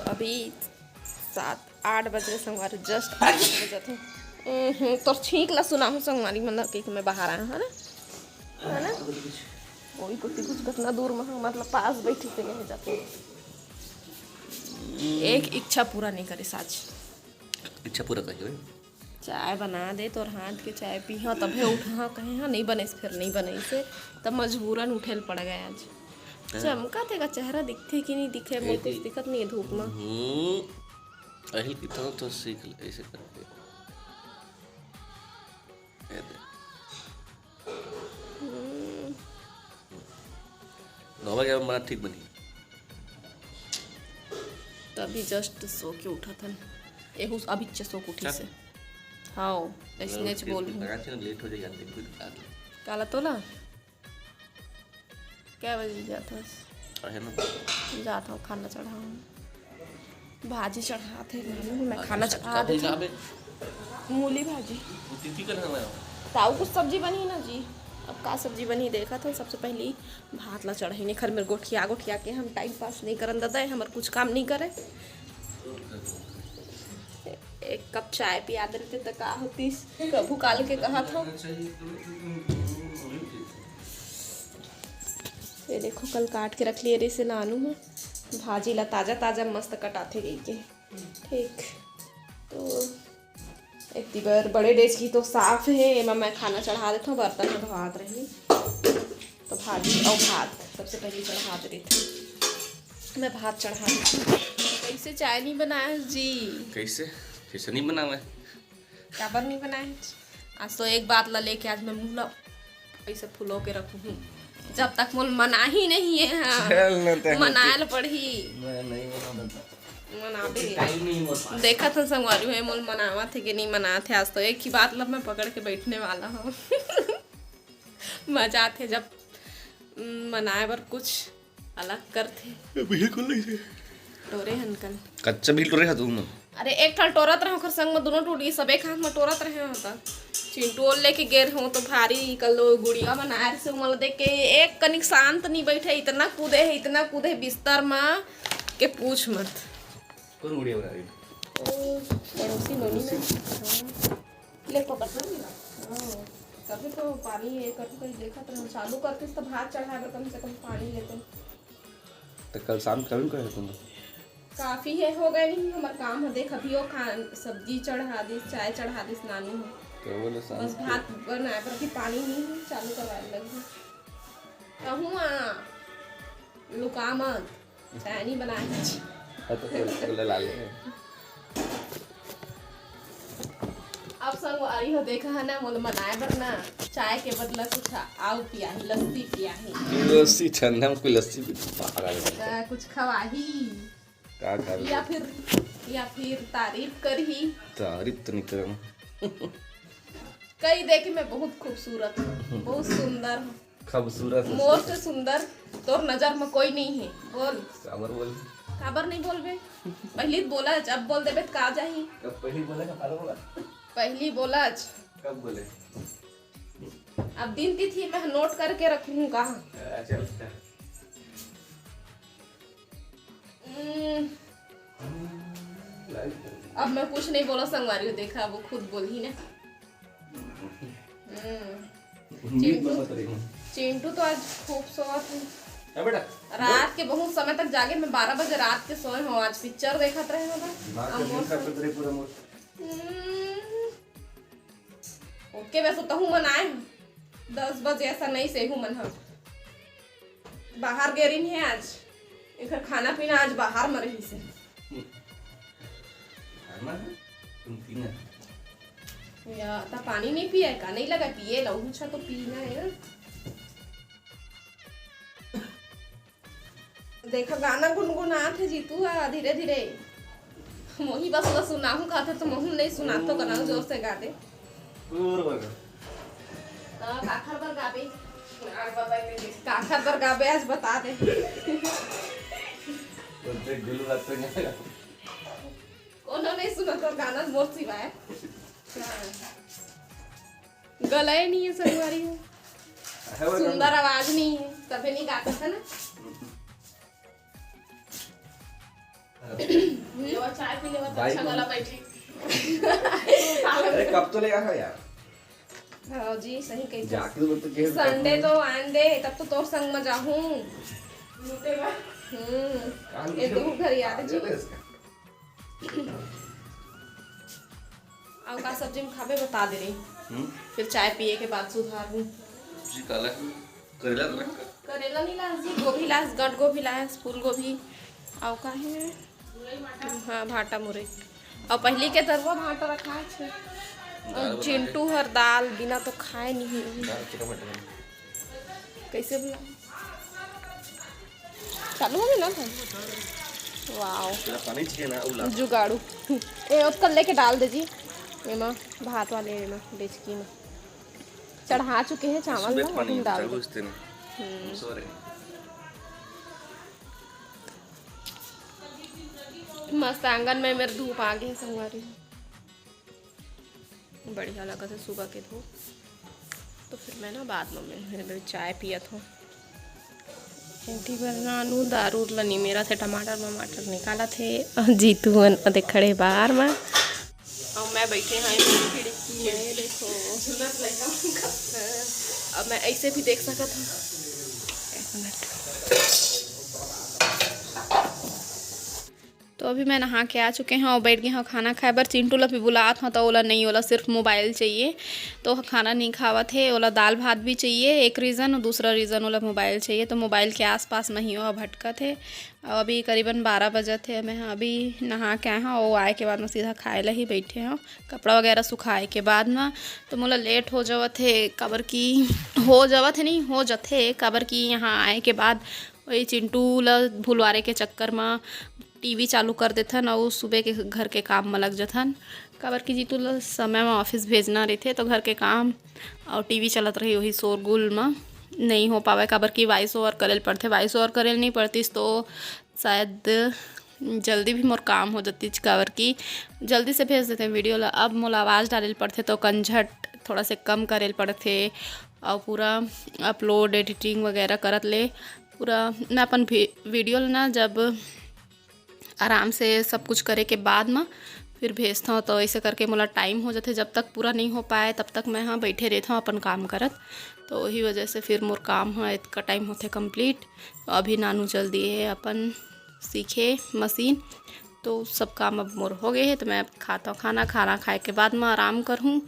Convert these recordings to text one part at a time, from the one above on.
अभी 7-8 बजे संगवारी जस्ट 8 बजे थे। तो छींक ला सुना हूँ संगवारी मतलब कि मैं बाहर आया है ना वही कुछ कितना दूर में मतलब पास बैठी थे यहीं जाते। एक इच्छा पूरा नहीं करे साज। इच्छा पूरा करिए। चाय बना दे तो हाथ के चाय पी हाँ तभी उठा कहे हाँ नहीं बने फिर नहीं बने से तब मजबूरन उठेल पड़ गया आज। चमका थे का चेहरा दिखते कि नहीं दिखे मुझे कुछ दिक्कत नहीं है धूप में। अहिल कितना तो सीख ऐसे करके नौवा क्या हमारा ठीक बनी तभी जस्ट सो के उठा था एहू अभी सो के उठी से हाँ ऐसने बोल लेट हो जाएगा काला तोला क्या बजे जाता है ना जाता हूँ खाना चढ़ाऊँ भाजी चढ़ाते मैं खाना चढ़ा देती मूली भाजी ताऊ कुछ सब्जी बनी ना जी। अब का सब्जी बनी देखा था सबसे पहले भात ला चढ़ाई नहीं खर मेरे गोठिया के हम टाइम पास नहीं करन दादा हमारे कुछ काम नहीं करे। एक कप चाय पिया देते तो का होती कभू काल के कहा था। ये देखो कल काट के रख लिए रे से नानू हूँ भाजी ला ताज़ा मस्त कटाते गई के ठीक। तो एक बार बड़े डेज की तो साफ है एमा मैं खाना चढ़ा देता हूँ बर्तन में धोआत रही तो भाजी और भात सबसे पहले चढ़ा दे रही थी मैं भात चढ़ा दी। कैसे चाय नहीं बनाया जी कैसे नहीं बना मैं काबर नहीं बनाया आज तो एक बात ला लेके आज मैं मुँह ऐसे फुलो के रखूँ जब तक मुल मना ही नहीं है हाँ मनायल पड़ी मैं नहीं मना देखा था संगवारी है मुल मनावा थे कि नहीं मना थे आज तो एक ही बात लब मैं पकड़ के बैठने वाला हूँ मजा थे जब मनाए बर कुछ अलग करते बिल्कुल नहीं टोरे हनकल कच्चा भी टोरे तुम अरे एक ठल टोरत रहो कर संग में दोनों टूट गई सब एक हाथ में टोरत रहे होता चिंटोल लेके गेर हूँ तो भारी कल गुड़िया बनाए से उमल देख के एक कनिक शांत नहीं बैठे इतना कूदे बिस्तर में के पूछ मत। कौन गुड़िया बना रही पड़ोसी नोनी ले पकड़ कभी तो पानी ये कभी देखा तो चालू करते तो भात चढ़ा कर कम से कम पानी लेते तो कल शाम कभी करे तुम काफी है हो गए नहीं हमारा काम है देख अभी सब्जी चढ़ा दी चाय चढ़ा दी नानी हूँ तो बस भात बनाए पर अभी पानी नहीं है चालू करवाने लगी कहूँ लुका मत चाय नहीं बनाए अब संगवारी हो देखा है ना मोल मनाए बर ना चाय के बदला कुछ आउ पिया ही लस्सी ठंडा में कोई लस्सी कुछ खवाही या फिर तारीफ कर ही तारीफ तो नहीं कर कई देखे मैं बहुत खूबसूरत हूँ बहुत सुंदर खूबसूरत मोस्ट सुंदर तोर नजर में कोई नहीं है बोल काबर नहीं बोलबे पहली बोला अब बोल देबे तो का जाही कब पहली बोला पहली बोला कब बोले अब दिन तिथि मैं नोट करके रखूँ कहाँ अब मैं कुछ नहीं बोला संगवारी को देखा वो खुद बोल ही ना चिंटू तो आज खूबसूरत है बेटा रात के बहुत समय तक जागे मैं 12 बजे रात के सोए हूँ आज पिक्चर देखत रहे हो ओके वैसे तो हूँ मनाए 10 बजे ऐसा नहीं से हूँ मन बाहर गेरिन है आज इधर खाना पीना आज बाहर में रही से या ता पानी नहीं पिया का नहीं लगा पिए लहू छा तो पीना है ना देखा गाना गुनगुनाते जीतू धीरे धीरे मोही बस सुनाहू खाते तो मोहू नहीं सुना तो गाना जोर से गा दे काखर पर गाबे काखर पर गाबे आज बता दे कोनो नहीं सुना तो गाना मोर सिवाय गलाए नहीं है संगवारी सुंदर आवाज नहीं है तभी नहीं गाता था ना और चाय पी लेवा तो बाइक अच्छा में- वाला बैठी। अरे कब तो लेगा था यार, हाँ जी सही कही जाके तो केस संडे तो आंदे तब तो तोर संग में जाहूं ये तो घर याद जी और का सब्जी में खाबे बता दे रही फिर चाय पिए के बाद सुधारूं जी काला करेला रख करेला नहीं लास जी गोभी लास गट गोभी लास फूल गोभी और का है हाँ भाटा मुरई और पहली के तरवा भाटा रखा है और चिंटू हर दाल बिना तो खाए नहीं दाल के टमाटर कैसे बुला चालू हो गया ना वाओ तेरा पानी चाहिए ना उला जुगाड़ू ए उसका लेके डाल दे जी एमा भात वाले एमा डेचकी में चढ़ा चुके हैं चावल सुबह ना पानी हम डाल चालू दो इसते ना सॉरी मस्त आंगन में मेरे धूप आ गई संगवारी बढ़िया लगा था सुबह के धूप तो फिर मैं ना बाद में मेरे चाय पिया था एंटी बनानू दारू लनी मेरा से टमाटर वमाटर निकाला थे और जीतू अदे खड़े बाहर में और मैं बैठे हैं खिड़की में देखो अब मैं ऐसे भी देख सकता था एक मिनट तो अभी मैं नहा के आ चुके हैं और बैठ गए हैं खाना खाए बर चिंटू ला भी बुलात हूँ तो ओला नहीं ओला सिर्फ मोबाइल चाहिए तो खाना नहीं खावा थे ओला दाल भात भी चाहिए एक रीज़न और दूसरा रीज़न ओला मोबाइल चाहिए तो मोबाइल के आसपास में ही हो भटका थे और अभी करीबन 12 बजे थे मैं अभी नहा के आए हैं और आए के बाद में सीधा खाए ला ही बैठे हैं कपड़ा वगैरह सुखाए के बाद में तो मोला लेट हो जावत है काबर की हो जावत है नहीं हो जाते काबर की यहाँ आए के बाद वही चिंटू ला भुलवारे के चक्कर में टीवी चालू कर देथन और सुबह के घर के काम में लग जाथन काबर की जीतू ला समय में ऑफिस भेजना रही थे तो घर के काम और टीवी चलत रही वही शोरगुल में नहीं हो पावे काबर की वॉइस ओवर करेल पड़ते वॉइस ओवर करेल नहीं पड़तीस तो शायद जल्दी भी मोर काम हो जाती काबर की जल्दी से भेज देते वीडियो ला अब मोला आवाज़ डाले पड़ते तो कंझट थोड़ा से कम करेल पड़ते और पूरा अपलोड एडिटिंग वगैरह करत ले पूरा मैं अपन वीडियो ना जब आराम से सब कुछ करे के बाद में फिर भेजता हूँ तो ऐसे करके मोला टाइम हो जाते जब तक पूरा नहीं हो पाए तब तक मैं हाँ बैठे रहता हूँ अपन काम करत तो वही वजह से फिर मोर काम है इतना टाइम होते कंप्लीट तो अभी नानू चल दिए अपन सीखे मशीन तो सब काम अब मोर हो गए है तो मैं खाता हूँ खाना खाए के बाद में आराम करूँ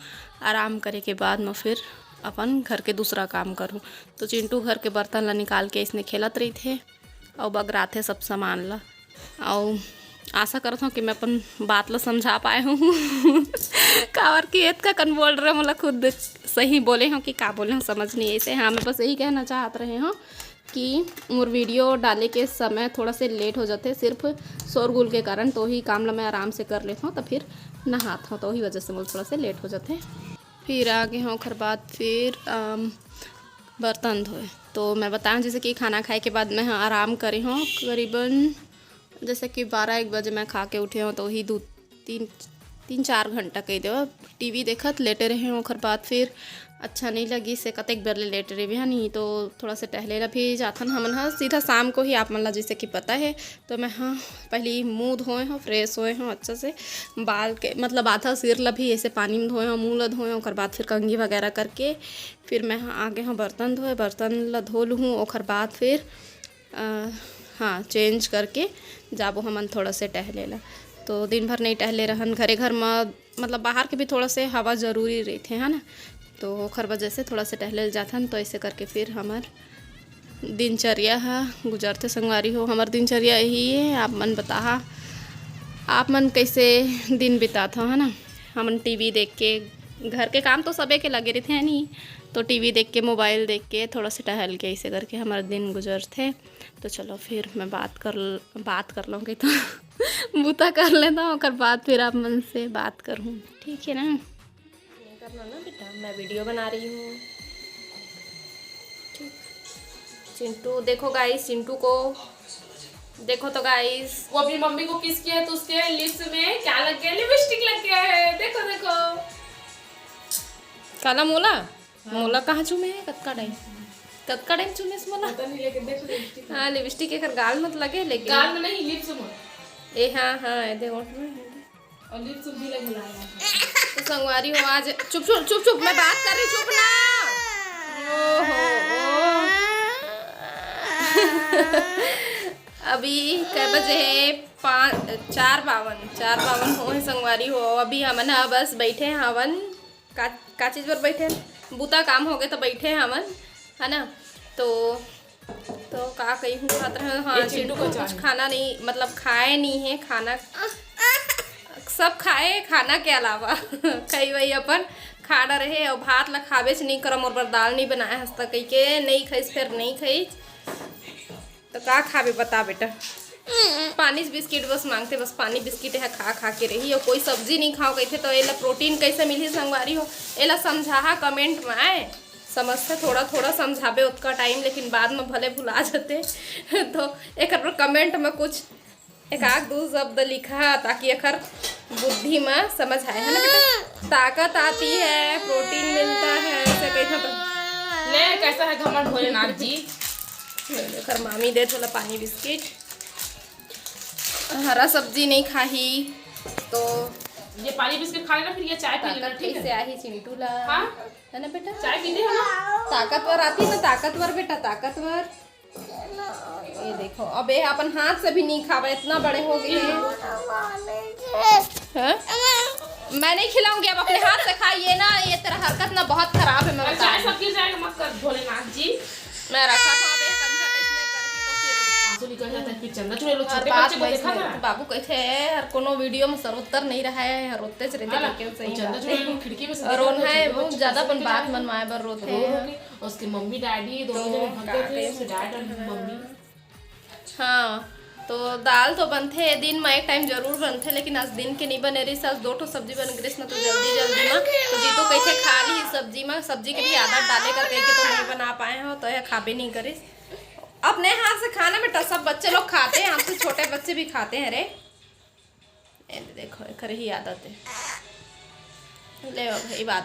आराम करे के बाद में फिर अपन घर के दूसरा काम करूँ तो चिंटू घर के बर्तन ला निकाल के इसने खेलत रही थे और बगराते सब सामान ला और आशा करता हूँ कि मैं अपन बात ला समझा पाए हूँ कावर की एत का कन बोल रहे मतलब खुद सही बोले हूँ कि का बोले हूँ समझ नहीं ऐसे हाँ मैं बस यही कहना चाहत रहे हूँ कि मोर वीडियो डाले के समय थोड़ा से लेट हो जाते सिर्फ शोरगुल के कारण तो ही काम ला मैं आराम से कर लेता हूँ तो फिर नहाता हूँ तो वही वजह से मुझे थोड़ा से लेट हो जाते फिर आगे हूँ खर बाद फिर बर्तन धोए तो मैं बताऊँ जैसे कि खाना खाए के बाद मैं आराम करी हूँ करीबन जैसे कि 12-1 बजे मैं खा के उठे हूँ तो ही 3-4 घंटा कही दो टीवी देखत लेटे रहे हूँ ओखर बाद फिर अच्छा नहीं लगी से कतेक बेर ले लेटे रहे है नहीं तो थोड़ा से टहले ला भी जाथन हमन हाँ सीधा शाम को ही आप मन ला जैसे कि पता है तो मैं हाँ पहले मुँह धोए हूँ फ्रेश होए हूँ अच्छा से बाल के मतलब आधा सिर ला भी ऐसे पानी में धोए हूँ मुँह ला धोए ओखर बाद फिर कंघी वगैरह करके फिर मैं हाँ आगे हूँ बर्तन धोए बर्तन ला धो लूँ ओखर बाद फिर हाँ चेंज करके जाबो हमन थोड़ा से टहले ला तो दिन भर नहीं टहले रहन घरे घर में मतलब बाहर के भी थोड़ा से हवा ज़रूरी रहते है ना तो ओखर वजह से थोड़ा से टहले जाथन तो ऐसे करके फिर हमार दिनचर्या है गुजरते संगवारी हो हमार दिनचर्या यही है आप मन बता आप मन कैसे दिन बिताता है ना हमन टीवी देख के घर के काम तो सबे के लगे रहते हैं नहीं तो टीवी देख के मोबाइल देख के थोड़ा सा टहल के ऐसे करके हमारा दिन गुजरते तो चलो फिर मैं बात कर लूँगी तो बूता कर लेता हूँ और बाद फिर आप मन से बात करूँ ठीक है ना करना ना बेटा मैं वीडियो बना रही हूँ ठीक चिंटू देखो गाइस चिंटू को देखो तो गाइस वो अपनी मम्मी को किस किया है तो उसके लिप्स में क्या लग गया लिपस्टिक लग गया है देखो देखो काला मोला मोला कहाँ चूमे है कतका टाइम चूमे मोला पता नहीं लेकिन देखो लिपस्टिक हाँ लिपस्टिक एक गाल मत लगे लेकिन गाल में नहीं लिप्स में ए हाँ हाँ ए दे ओठ में और लिप्स भी लग तो संगवारी हो आज चुप चुप चुप चुप मैं बात कर रही चुप ना ओहो अभी कै बजे है 4:52 हो है संगवारी हो अभी हमन हा बस बैठे हवन का चीज़ पर बैठे बूता काम हो गए तो बैठे हमन है ना तो का कही हूँ खाते हैं हाँ चिंटू को कुछ खाना नहीं मतलब खाए नहीं है खाना सब खाए खाना के अलावा कई वही अपन खाना रहे और भात ला खावे से नहीं करम और दाल नहीं बनाए हंसता कही के नहीं खाइस फिर नहीं खाइस तो का खावे बता बेटा पानी बिस्किट बस मांगते बस पानी बिस्किट है खा खा के रही और कोई सब्जी नहीं खाओ कहते तो एला प्रोटीन कैसे मिली संगवारी हो एला समझा कमेंट में आए समझते थोड़ा थोड़ा समझावे उतना टाइम लेकिन बाद में भले भुला जाते तो एक कमेंट में कुछ एक आध दो शब्द लिखा ताकि एकर बुद्धि में समझ आए है ना बेटा ताकत आती है प्रोटीन मिलता है ऐसे कैसा तो ले कैसा है घमंड भोलेनाथ जी एकर मामी दे थोड़ा पानी बिस्किट हरा सब्जी नहीं खाही तो ये पानी बिस्किट खा लेना फिर ये चाय पी लेना ठीक है कैसे आही चिंटू ला हाँ है ना बेटा चाय पीते हो ना ताकतवर आती है ना ताकतवर बेटा ताकतवर ये देखो अब ये अपन हाथ से भी नहीं खावा इतना बड़े हो गए हैं मैं नहीं खिलाऊंगी अब अपने हाथ से खाइए ना ये तेरा हरकत ना बहुत खराब है मैं बता चाय सब गिर जाएगा मत कर भोलेनाथ जी मैं रखा था अब कंचा किसने करके तो फिर आंसू निकल जाता है फिर चंदा चुड़ैल लोग हर छोटे बात बच्चे को देखा था बाबू कहते हैं हर कोनो वीडियो में सर्वोत्तर नहीं रहा है रोते से रहते हाँ, करके सही चंदा बात चुड़ैल है लोग खिड़की में से और देखा उन था, है छोटे बहुत बच्चे ज्यादा को अपन बात देखा था। मनवाए पर रोते रो हैं रो के उसके मम्मी डैडी दोनों जने भागते थे उसके डैड और मम्मी हाँ तो दाल तो बनते हैं दिन में एक टाइम जरूर बनते लेकिन आज दिन के नहीं बने रही आज 2 ठो सब्जी बन गई ना तो जल्दी जल्दी में तो जी तो कैसे खा ली सब्जी में सब्जी के भी आदत डाले कर कह के तो नहीं बना पाए हो तो यह खाबे नहीं करिस अपने हाथ से खाना बेटा सब बच्चे लोग खाते हैं हमसे छोटे बच्चे भी खाते हैं रे देखो एक ही आदत है ले भाई बात